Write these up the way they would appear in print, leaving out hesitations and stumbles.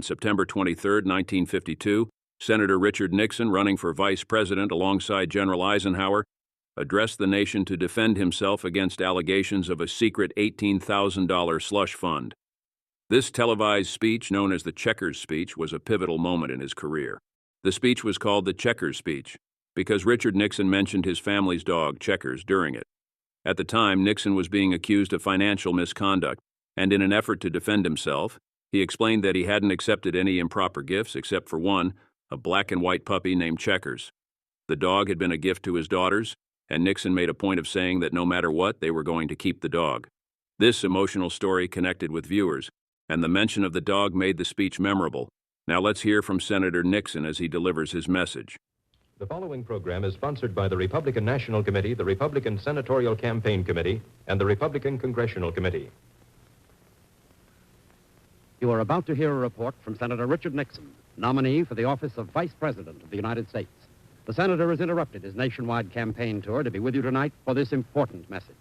On September 23, 1952, Senator Richard Nixon, running for vice president alongside General Eisenhower, addressed the nation to defend himself against allegations of a secret $18,000 slush fund. This televised speech, known as the Checkers Speech, was a pivotal moment in his career. The speech was called the Checkers Speech because Richard Nixon mentioned his family's dog, Checkers, during it. At the time, Nixon was being accused of financial misconduct, and in an effort to defend himself, he explained that he hadn't accepted any improper gifts except for one, a black and white puppy named Checkers. The dog had been a gift to his daughters, and Nixon made a point of saying that no matter what, they were going to keep the dog. This emotional story connected with viewers, and the mention of the dog made the speech memorable. Now let's hear from Senator Nixon as he delivers his message. The following program is sponsored by the Republican National Committee, the Republican Senatorial Campaign Committee, and the Republican Congressional Committee. You are about to hear a report from Senator Richard Nixon, nominee for the office of Vice President of the United States. The senator has interrupted his nationwide campaign tour to be with you tonight for this important message.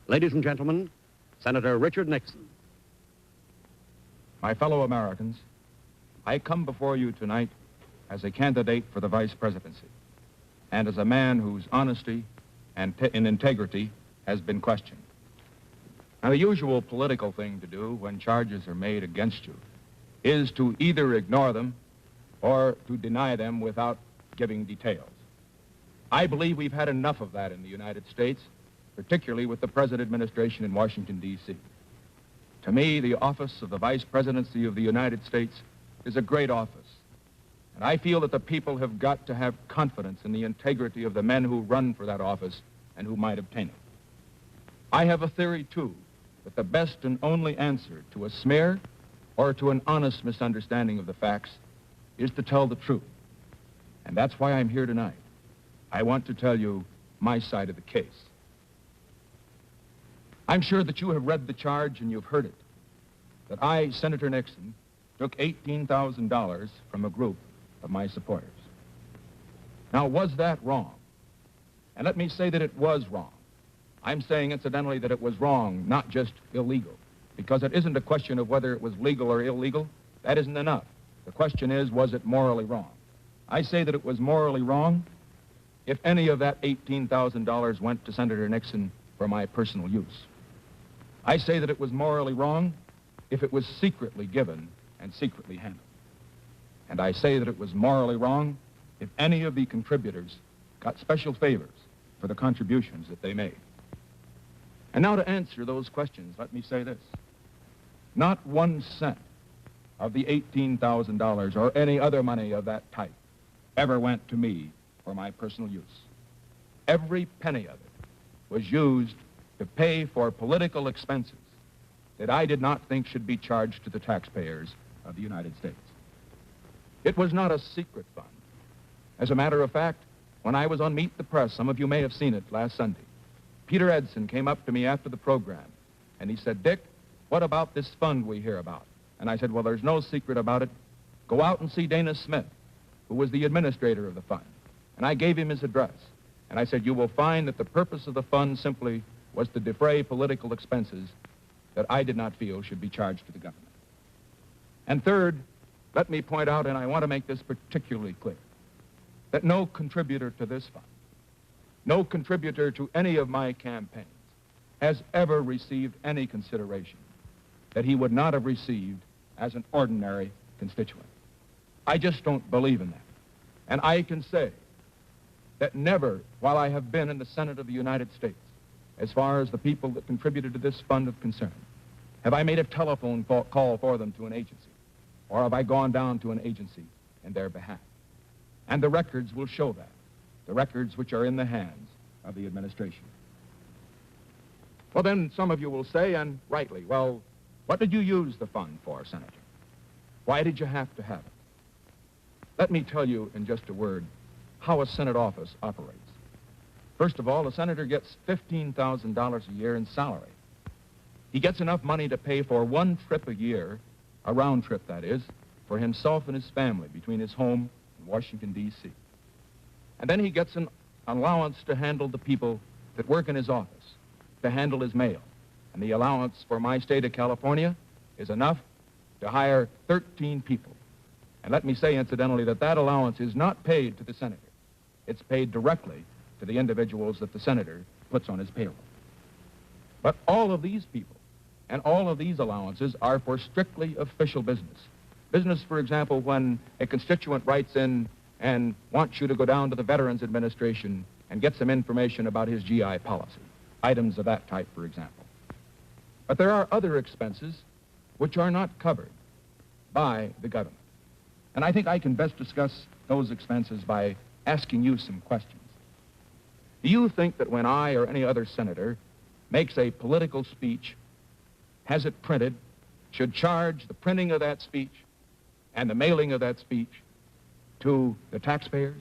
Ladies and gentlemen, Senator Richard Nixon. My fellow Americans, I come before you tonight as a candidate for the vice presidency and as a man whose honesty and integrity has been questioned. Now, the usual political thing to do when charges are made against you is to either ignore them or to deny them without giving details. I believe we've had enough of that in the United States, particularly with the present administration in Washington, D.C. To me, the office of the Vice Presidency of the United States is a great office, and I feel that the people have got to have confidence in the integrity of the men who run for that office and who might obtain it. I have a theory, too, that the best and only answer to a smear or to an honest misunderstanding of the facts is to tell the truth. And that's why I'm here tonight. I want to tell you my side of the case. I'm sure that you have read the charge and you've heard it, that I, Senator Nixon, took $18,000 from a group of my supporters. Now, was that wrong? And let me say that it was wrong. I'm saying, incidentally, that it was wrong, not just illegal, because it isn't a question of whether it was legal or illegal. That isn't enough. The question is, was it morally wrong? I say that it was morally wrong if any of that $18,000 went to Senator Nixon for my personal use. I say that it was morally wrong if it was secretly given and secretly handled. And I say that it was morally wrong if any of the contributors got special favors for the contributions that they made. And now to answer those questions, let me say this. Not 1 cent of the $18,000 or any other money of that type ever went to me for my personal use. Every penny of it was used to pay for political expenses that I did not think should be charged to the taxpayers of the United States. It was not a secret fund. As a matter of fact, when I was on Meet the Press, some of you may have seen it last Sunday, Peter Edson came up to me after the program, and he said, "Dick, what about this fund we hear about?" And I said, "Well, there's no secret about it. Go out and see Dana Smith, who was the administrator of the fund." And I gave him his address. And I said, "You will find that the purpose of the fund simply was to defray political expenses that I did not feel should be charged to the government." And third, let me point out, and I want to make this particularly clear, that no contributor to this fund, no contributor to any of my campaigns has ever received any consideration that he would not have received as an ordinary constituent. I just don't believe in that. And I can say that never, while I have been in the Senate of the United States, as far as the people that contributed to this fund are concerned, have I made a telephone call for them to an agency, or have I gone down to an agency in their behalf? And the records will show that, the records which are in the hands of the administration. Well, then some of you will say, and rightly, well, what did you use the fund for, Senator? Why did you have to have it? Let me tell you in just a word how a Senate office operates. First of all, a senator gets $15,000 a year in salary. He gets enough money to pay for one trip a year, a round trip that is, for himself and his family between his home and Washington, D.C. And then he gets an allowance to handle the people that work in his office, to handle his mail. And the allowance for my state of California is enough to hire 13 people And let me say, incidentally, that that allowance is not paid to the senator. It's paid directly to the individuals that the senator puts on his payroll. But all of these people and all of these allowances are for strictly official business. Business, for example, when a constituent writes in and wants you to go down to the Veterans Administration and get some information about his GI policy. Items of that type, for example. But there are other expenses which are not covered by the government. And I think I can best discuss those expenses by asking you some questions. Do you think that when I or any other senator makes a political speech, has it printed, should charge the printing of that speech and the mailing of that speech to the taxpayers?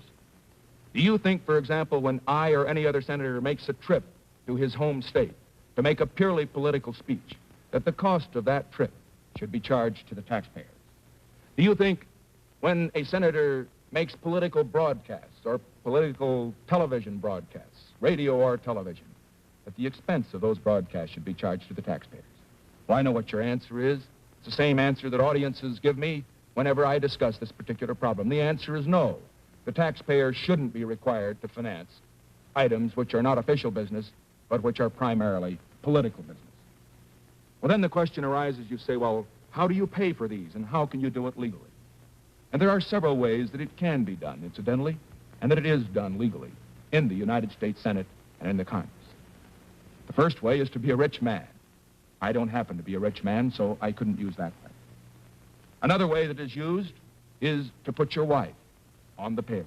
Do you think, for example, when I or any other senator makes a trip to his home state to make a purely political speech, that the cost of that trip should be charged to the taxpayers? Do you think when a senator makes political broadcasts or political television broadcasts, radio or television, that the expense of those broadcasts should be charged to the taxpayers? Well, I know what your answer is. It's the same answer that audiences give me whenever I discuss this particular problem. The answer is no. The taxpayer shouldn't be required to finance items which are not official business, but which are primarily political business. Well, then the question arises, you say, well, how do you pay for these, and how can you do it legally? And there are several ways that it can be done, incidentally, and that it is done legally in the United States Senate and in the Congress. The first way is to be a rich man. I don't happen to be a rich man, so I couldn't use that way. Another way that is used is to put your wife on the payroll.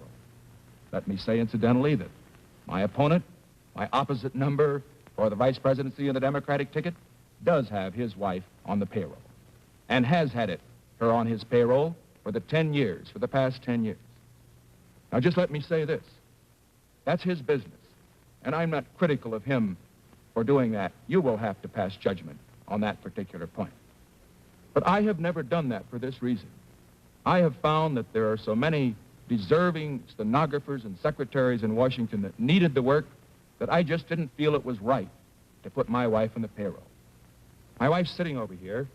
Let me say, incidentally, that my opponent, my opposite number for the vice presidency and the Democratic ticket, does have his wife on the payroll and has had her on his payroll for the past 10 years. Now, just let me say this. That's his business, and I'm not critical of him for doing that. You will have to pass judgment on that particular point. But I have never done that for this reason. I have found that there are so many deserving stenographers and secretaries in Washington that needed the work that I just didn't feel it was right to put my wife on the payroll. My wife's sitting over here.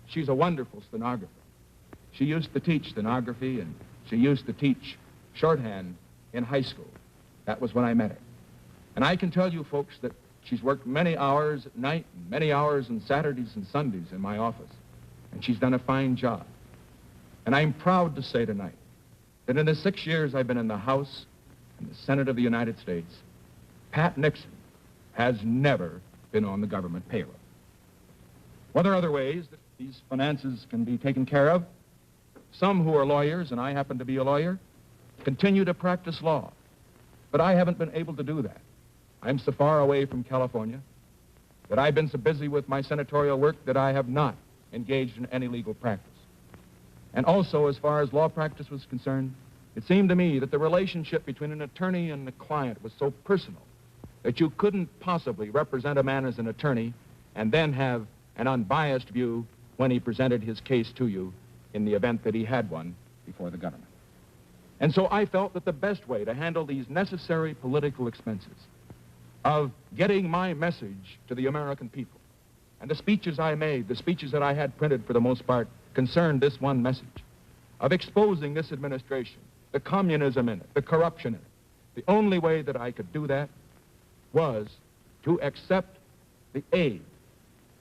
She's a wonderful stenographer. She used to teach stenography, and she used to teach shorthand in high school. That was when I met her. And I can tell you, folks, that she's worked many hours at night and many hours on Saturdays and Sundays in my office. And she's done a fine job. And I'm proud to say tonight that in the 6 years I've been in the House and the Senate of the United States, Pat Nixon has never been on the government payroll. Well, there are other ways that these finances can be taken care of. Some who are lawyers, and I happen to be a lawyer, continue to practice law. But I haven't been able to do that. I'm so far away from California that I've been so busy with my senatorial work that I have not engaged in any legal practice. And also, as far as law practice was concerned, it seemed to me that the relationship between an attorney and a client was so personal that you couldn't possibly represent a man as an attorney and then have an unbiased view when he presented his case to you in the event that he had one before the government. And so I felt that the best way to handle these necessary political expenses of getting my message to the American people, and the speeches I made, the speeches that I had printed for the most part, concerned this one message of exposing this administration, the communism in it, the corruption in it. The only way that I could do that was to accept the aid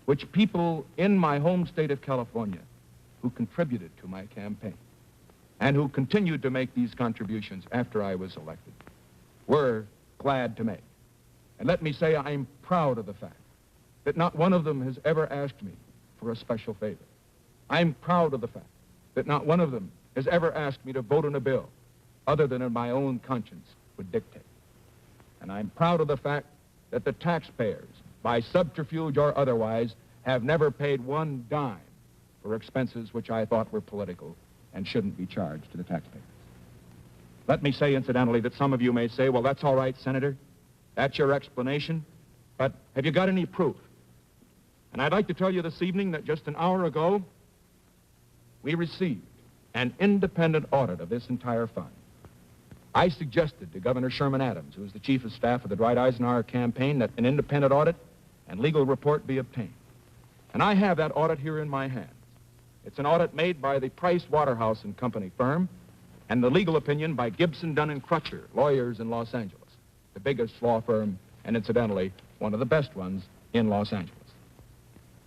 which people in my home state of California who contributed to my campaign and who continued to make these contributions after I was elected were glad to make. And let me say I'm proud of the fact that not one of them has ever asked me for a special favor. I'm proud of the fact that not one of them has ever asked me to vote on a bill other than in my own conscience would dictate. And I'm proud of the fact that the taxpayers, by subterfuge or otherwise, have never paid one dime for expenses which I thought were political and shouldn't be charged to the taxpayers. Let me say, incidentally, that some of you may say, well, that's all right, Senator. That's your explanation. But have you got any proof? And I'd like to tell you this evening that just an hour ago, we received an independent audit of this entire fund. I suggested to Governor Sherman Adams, who is the chief of staff of the Dwight Eisenhower campaign, that an independent audit and legal report be obtained. And I have that audit here in my hands. It's an audit made by the Price Waterhouse and Company firm, and the legal opinion by Gibson, Dunn and Crutcher, lawyers in Los Angeles, the biggest law firm, and incidentally, one of the best ones in Los Angeles.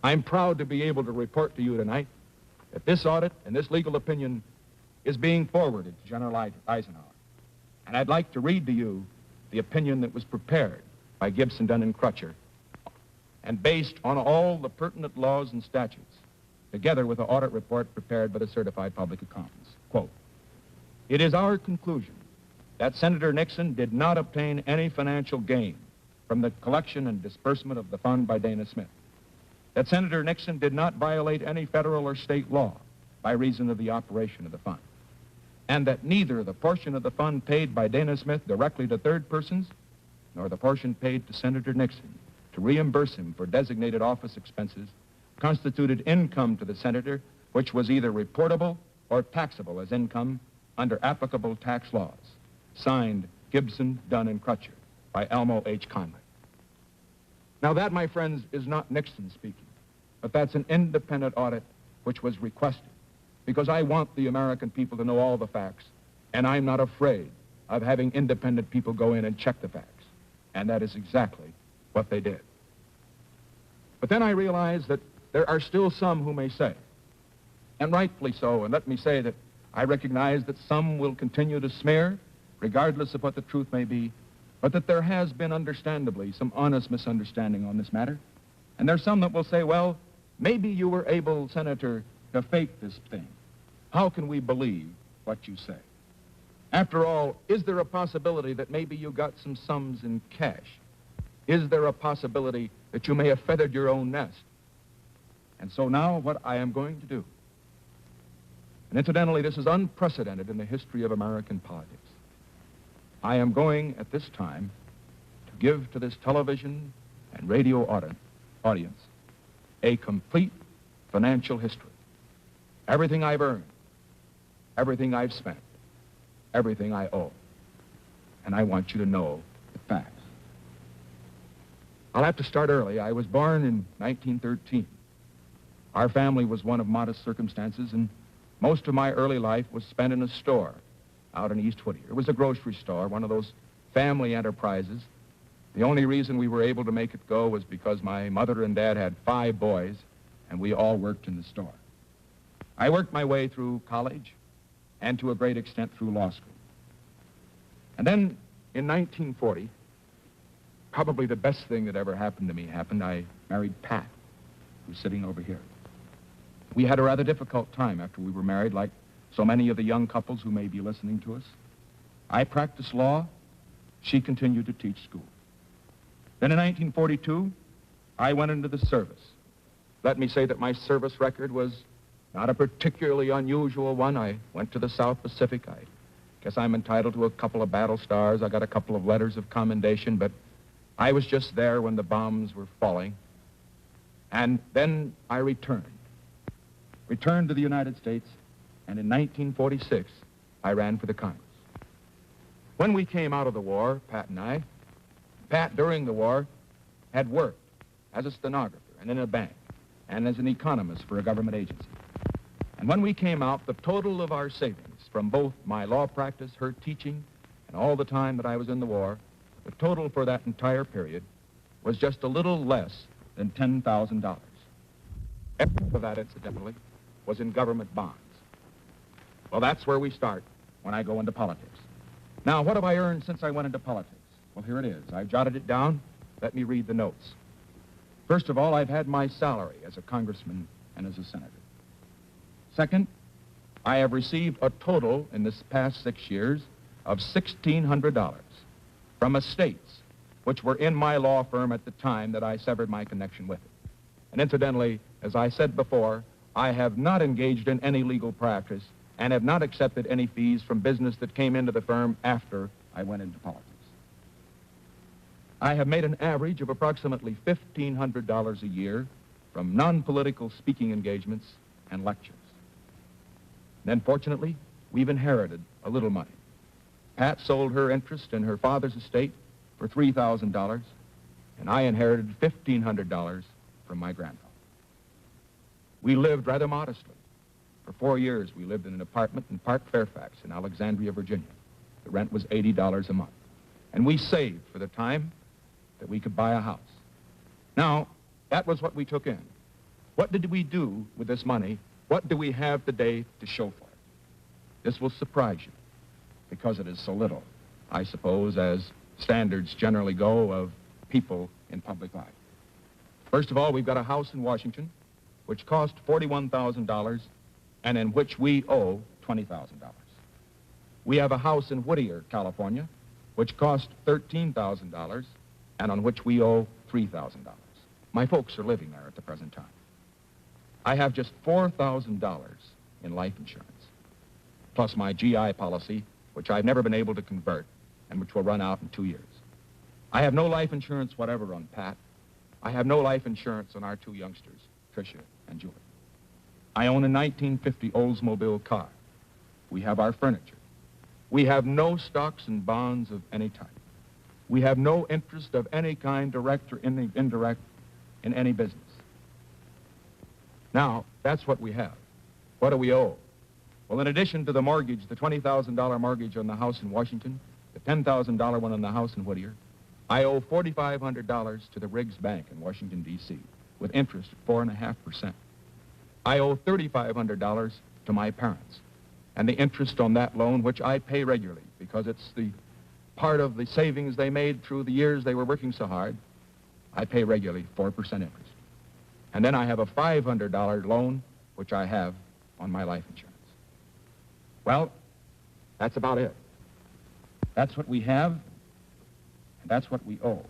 I'm proud to be able to report to you tonight that this audit and this legal opinion is being forwarded to General Eisenhower. And I'd like to read to you the opinion that was prepared by Gibson, Dunn and Crutcher and based on all the pertinent laws and statutes, together with the audit report prepared by the certified public accountants. Quote, "It is our conclusion that Senator Nixon did not obtain any financial gain from the collection and disbursement of the fund by Dana Smith, that Senator Nixon did not violate any federal or state law by reason of the operation of the fund, and that neither the portion of the fund paid by Dana Smith directly to third persons nor the portion paid to Senator Nixon to reimburse him for designated office expenses constituted income to the senator which was either reportable or taxable as income under applicable tax laws. Signed, Gibson, Dunn and Crutcher, by Elmo H. Conley." Now that, my friends, is not Nixon speaking, but that's an independent audit which was requested because I want the American people to know all the facts, and I'm not afraid of having independent people go in and check the facts. And that is exactly what they did. But then I realize that there are still some who may say, and rightfully so, and let me say that I recognize that some will continue to smear, regardless of what the truth may be, but that there has been, understandably, some honest misunderstanding on this matter. And there's some that will say, well, maybe you were able, Senator, to fake this thing. How can we believe what you say? After all, is there a possibility that maybe you got some sums in cash? Is there a possibility that you may have feathered your own nest? And so now what I am going to do, and incidentally, this is unprecedented in the history of American politics, I am going at this time to give to this television and radio audience a complete financial history. Everything I've earned, everything I've spent, everything I owe. And I want you to know the facts. I'll have to start early. I was born in 1913. Our family was one of modest circumstances, and most of my early life was spent in a store out in East Whittier. It was a grocery store, one of those family enterprises. The only reason we were able to make it go was because my mother and dad had 5 boys, and we all worked in the store. I worked my way through college and to a great extent through law school. And then in 1940, probably the best thing that ever happened to me happened. I married Pat, who's sitting over here. We had a rather difficult time after we were married, like so many of the young couples who may be listening to us. I practiced law. She continued to teach school. Then in 1942, I went into the service. Let me say that my service record was not a particularly unusual one. I went to the South Pacific. I guess I'm entitled to a couple of battle stars. I got a couple of letters of commendation, but I was just there when the bombs were falling. And then I returned to the United States, and in 1946, I ran for the Congress. When we came out of the war, Pat and I, Pat, during the war, had worked as a stenographer and in a bank and as an economist for a government agency. And when we came out, the total of our savings from both my law practice, her teaching, and all the time that I was in the war, the total for that entire period was just a little less than $10,000. Every of that, incidentally, was in government bonds. Well, that's where we start when I go into politics. Now, what have I earned since I went into politics? Well, here it is. I've jotted it down. Let me read the notes. First of all, I've had my salary as a congressman and as a senator. Second, I have received a total in this past 6 years of $1,600 from estates which were in my law firm at the time that I severed my connection with it. And incidentally, as I said before, I have not engaged in any legal practice and have not accepted any fees from business that came into the firm after I went into politics. I have made an average of approximately $1,500 a year from non-political speaking engagements and lectures. Then, fortunately, we've inherited a little money. Pat sold her interest in her father's estate for $3,000, and I inherited $1,500 from my grandfather. We lived rather modestly, For 4 years, we lived in an apartment in Park Fairfax in Alexandria, Virginia. The rent was $80 a month. And we saved for the time that we could buy a house. Now, that was what we took in. What did we do with this money? What do we have today to show for it? This will surprise you, because it is so little, I suppose, as standards generally go of people in public life. First of all, we've got a house in Washington, which cost $41,000, and in which we owe $20,000. We have a house in Whittier, California, which cost $13,000, and on which we owe $3,000. My folks are living there at the present time. I have just $4,000 in life insurance, plus my GI policy, which I've never been able to convert, and which will run out in 2 years. I have no life insurance whatever on Pat. I have no life insurance on our 2 youngsters, Tricia and Julie. I own a 1950 Oldsmobile car. We have our furniture. We have no stocks and bonds of any type. We have no interest of any kind, direct or indirect, in any business. Now, that's what we have. What do we owe? Well, in addition to the mortgage, the $20,000 mortgage on the house in Washington, the $10,000 one on the house in Whittier, I owe $4,500 to the Riggs Bank in Washington, D.C., with interest at 4.5%. I owe $3,500 to my parents, and the interest on that loan, which I pay regularly because it's the part of the savings they made through the years they were working so hard, I pay regularly 4% interest. And then I have a $500 loan, which I have on my life insurance. Well, that's about it. That's what we have, and that's what we owe.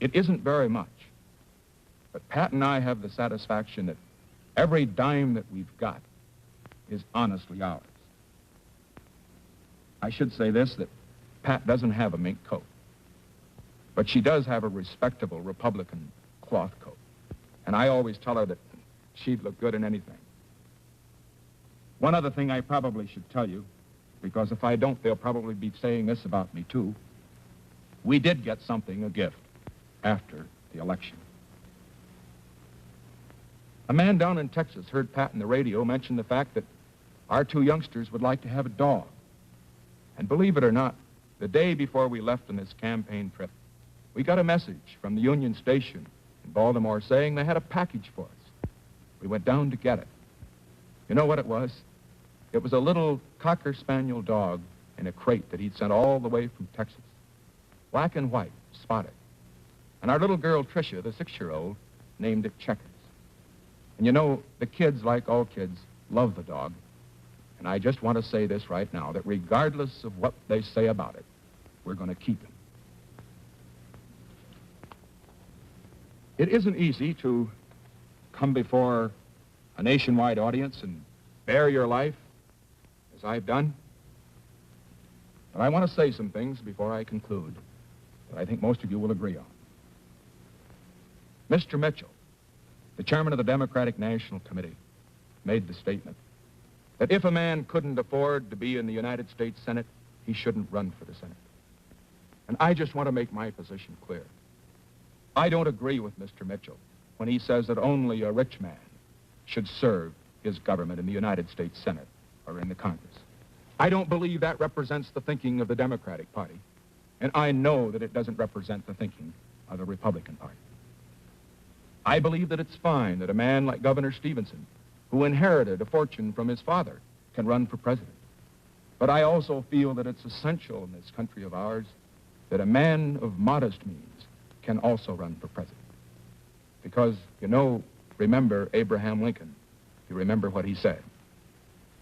It isn't very much, but Pat and I have the satisfaction that every dime that we've got is honestly ours. I should say this, that Pat doesn't have a mink coat, but she does have a respectable Republican cloth coat. And I always tell her that she'd look good in anything. One other thing I probably should tell you, because if I don't, they'll probably be saying this about me, too. We did get something, a gift, after the election. A man down in Texas heard Pat on the radio mention the fact that our 2 youngsters would like to have a dog. And believe it or not, the day before we left on this campaign trip, we got a message from the Union Station in Baltimore saying they had a package for us. We went down to get it. You know what it was? It was a little Cocker Spaniel dog in a crate that he'd sent all the way from Texas. Black and white, spotted. And our little girl, Tricia, the 6-year-old, named it Checkers. And you know, the kids, like all kids, love the dog. And I just want to say this right now, that regardless of what they say about it, we're going to keep him. It isn't easy to come before a nationwide audience and bare your life, as I've done. But I want to say some things before I conclude that I think most of you will agree on. Mr. Mitchell, the chairman of the Democratic National Committee, made the statement that if a man couldn't afford to be in the United States Senate, he shouldn't run for the Senate. And I just want to make my position clear. I don't agree with Mr. Mitchell when he says that only a rich man should serve his government in the United States Senate or in the Congress. I don't believe that represents the thinking of the Democratic Party, and I know that it doesn't represent the thinking of the Republican Party. I believe that it's fine that a man like Governor Stevenson, who inherited a fortune from his father, can run for president. But I also feel that it's essential in this country of ours that a man of modest means can also run for president. Because, you know, remember Abraham Lincoln. You remember what he said.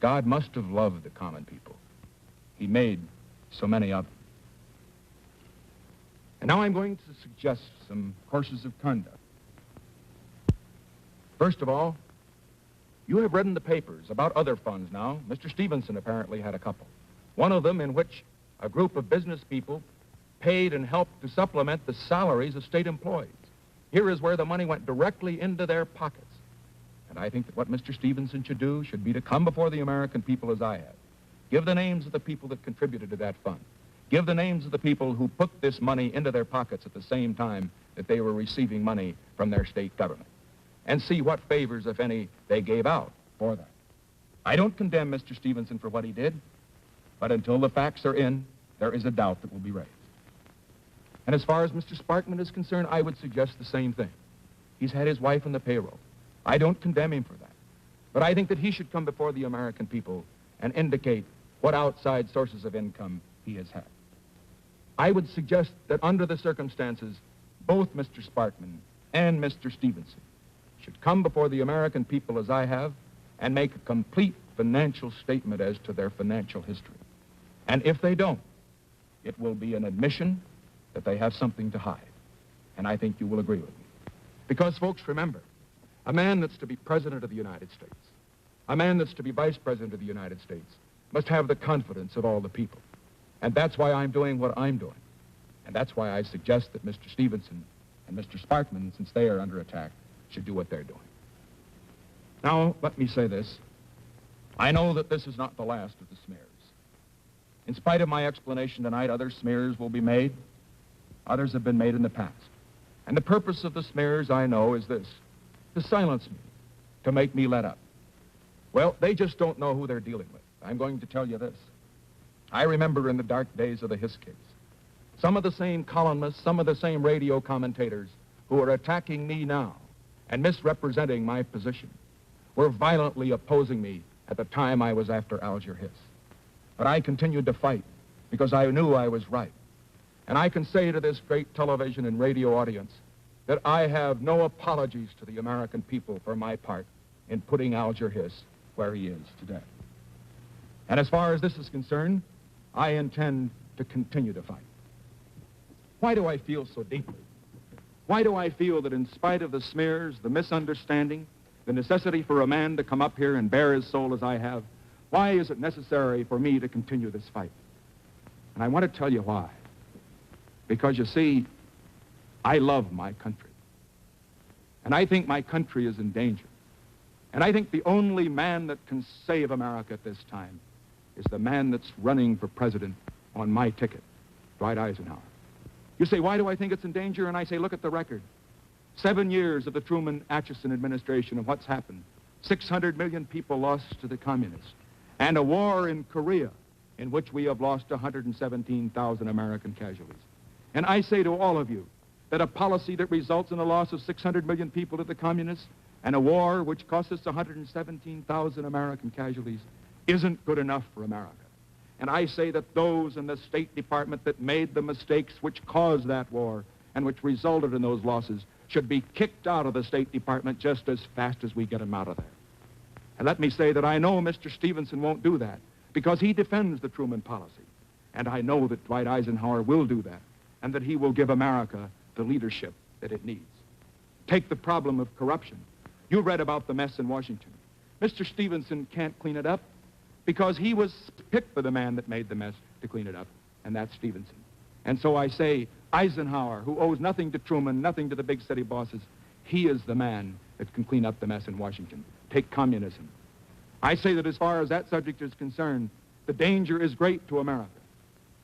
God must have loved the common people. He made so many of them. And now I'm going to suggest some courses of conduct. First of all, you have read in the papers about other funds now. Mr. Stevenson apparently had a couple. One of them in which a group of business people paid and helped to supplement the salaries of state employees. Here is where the money went directly into their pockets. And I think that what Mr. Stevenson should do should be to come before the American people as I have. Give the names of the people that contributed to that fund. Give the names of the people who put this money into their pockets at the same time that they were receiving money from their state government. And see what favors, if any, they gave out for that. I don't condemn Mr. Stevenson for what he did, but until the facts are in, there is a doubt that will be raised. And as far as Mr. Sparkman is concerned, I would suggest the same thing. He's had his wife on the payroll. I don't condemn him for that. But I think that he should come before the American people and indicate what outside sources of income he has had. I would suggest that under the circumstances, both Mr. Sparkman and Mr. Stevenson should come before the American people as I have and make a complete financial statement as to their financial history. And if they don't, it will be an admission that they have something to hide. And I think you will agree with me. Because, folks, remember, a man that's to be President of the United States, a man that's to be Vice President of the United States, must have the confidence of all the people. And that's why I'm doing what I'm doing. And that's why I suggest that Mr. Stevenson and Mr. Sparkman, since they are under attack, should do what they're doing. Now, let me say this. I know that this is not the last of the smears. In spite of my explanation tonight, other smears will be made. Others have been made in the past. And the purpose of the smears, I know, is this: to silence me, to make me let up. Well, they just don't know who they're dealing with. I'm going to tell you this. I remember in the dark days of the Hiss case, some of the same columnists, some of the same radio commentators who are attacking me now and misrepresenting my position were violently opposing me at the time I was after Alger Hiss. But I continued to fight because I knew I was right. And I can say to this great television and radio audience that I have no apologies to the American people for my part in putting Alger Hiss where he is today. And as far as this is concerned, I intend to continue to fight. Why do I feel so deeply? Why do I feel that in spite of the smears, the misunderstanding, the necessity for a man to come up here and bare his soul as I have, why is it necessary for me to continue this fight? And I want to tell you why. Because, you see, I love my country. And I think my country is in danger. And I think the only man that can save America at this time is the man that's running for president on my ticket, Dwight Eisenhower. You say, why do I think it's in danger? And I say, look at the record. 7 years of the Truman-Atchison administration and what's happened. 600 million people lost to the communists. And a war in Korea in which we have lost 117,000 American casualties. And I say to all of you that a policy that results in the loss of 600 million people to the communists and a war which cost us 117,000 American casualties isn't good enough for America. And I say that those in the State Department that made the mistakes which caused that war and which resulted in those losses should be kicked out of the State Department just as fast as we get them out of there. And let me say that I know Mr. Stevenson won't do that because he defends the Truman policy. And I know that Dwight Eisenhower will do that and that he will give America the leadership that it needs. Take the problem of corruption. You read about the mess in Washington. Mr. Stevenson can't clean it up because he was picked for the man that made the mess to clean it up, and that's Stevenson. And so I say, Eisenhower, who owes nothing to Truman, nothing to the big city bosses, he is the man that can clean up the mess in Washington. Take communism. I say that as far as that subject is concerned, the danger is great to America.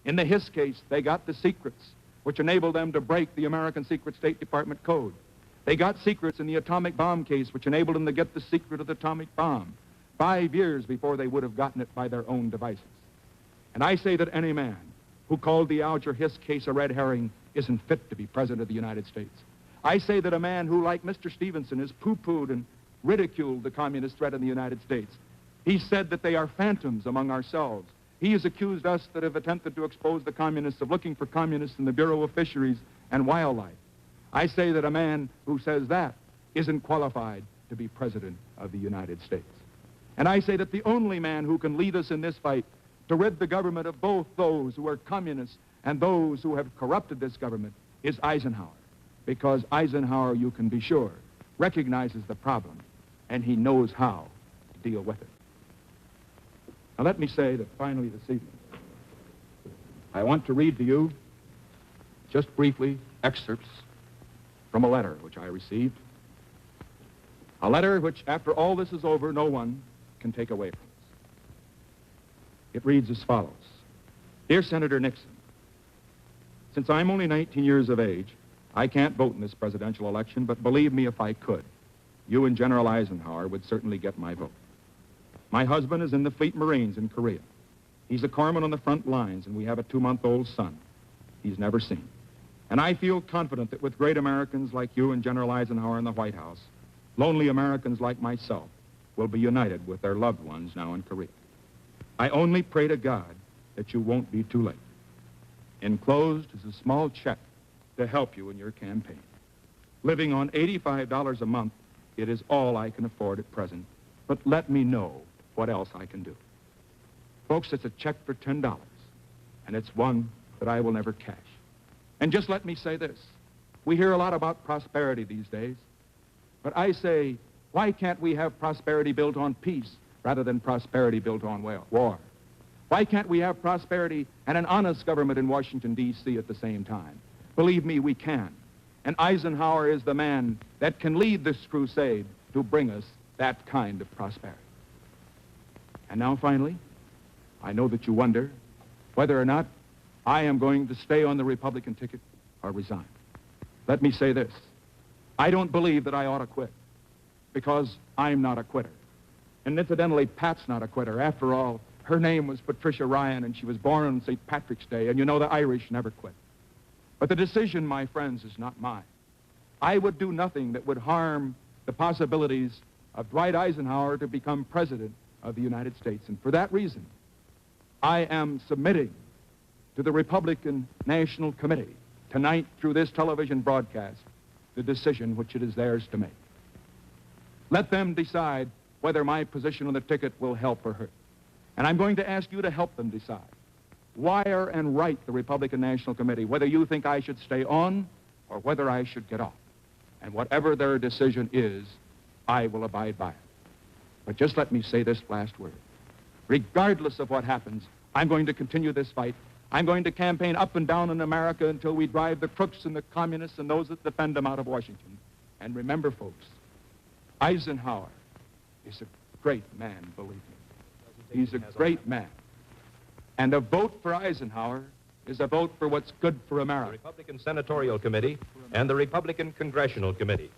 In the Hiss case, they got the secrets which enabled them to break the American Secret State Department code. They got secrets in the atomic bomb case which enabled them to get the secret of the atomic bomb 5 years before they would have gotten it by their own devices. And I say that any man who called the Alger Hiss case a red herring isn't fit to be president of the United States. I say that a man who, like Mr. Stevenson, has poo-pooed and ridiculed the communist threat in the United States. He said that they are phantoms among ourselves. He has accused us that have attempted to expose the communists of looking for communists in the Bureau of Fisheries and Wildlife. I say that a man who says that isn't qualified to be president of the United States. And I say that the only man who can lead us in this fight to rid the government of both those who are communists and those who have corrupted this government is Eisenhower. Because Eisenhower, you can be sure, recognizes the problem and he knows how to deal with it. Now let me say that finally this evening, I want to read to you, just briefly, excerpts from a letter which I received. A letter which, after all this is over, no one can take away from us. It reads as follows. Dear Senator Nixon, since I'm only 19 years of age, I can't vote in this presidential election, but believe me, if I could, you and General Eisenhower would certainly get my vote. My husband is in the Fleet Marines in Korea. He's a corpsman on the front lines, and we have a 2-month-old son he's never seen. And I feel confident that with great Americans like you and General Eisenhower in the White House, lonely Americans like myself will be united with their loved ones now in Korea. I only pray to God that you won't be too late. Enclosed is a small check to help you in your campaign. Living on $85 a month, it is all I can afford at present, but let me know what else I can do. Folks, it's a check for $10, and it's one that I will never cash. And just let me say this. We hear a lot about prosperity these days, but I say, why can't we have prosperity built on peace rather than prosperity built on war? Why can't we have prosperity and an honest government in Washington, D.C. at the same time? Believe me, we can. And Eisenhower is the man that can lead this crusade to bring us that kind of prosperity. And now, finally, I know that you wonder whether or not I am going to stay on the Republican ticket or resign. Let me say this. I don't believe that I ought to quit, because I'm not a quitter. And incidentally, Pat's not a quitter. After all, her name was Patricia Ryan, and she was born on St. Patrick's Day, and you know the Irish never quit. But the decision, my friends, is not mine. I would do nothing that would harm the possibilities of Dwight Eisenhower to become president of the United States. And for that reason, I am submitting to the Republican National Committee tonight through this television broadcast the decision which it is theirs to make. Let them decide whether my position on the ticket will help or hurt. And I'm going to ask you to help them decide. Wire and write the Republican National Committee whether you think I should stay on or whether I should get off. And whatever their decision is, I will abide by it. But just let me say this last word. Regardless of what happens, I'm going to continue this fight. I'm going to campaign up and down in America until we drive the crooks and the communists and those that defend them out of Washington. And remember, folks, Eisenhower is a great man, believe me. He's a great man. And a vote for Eisenhower is a vote for what's good for America. The Republican Senatorial Committee and the Republican Congressional Committee.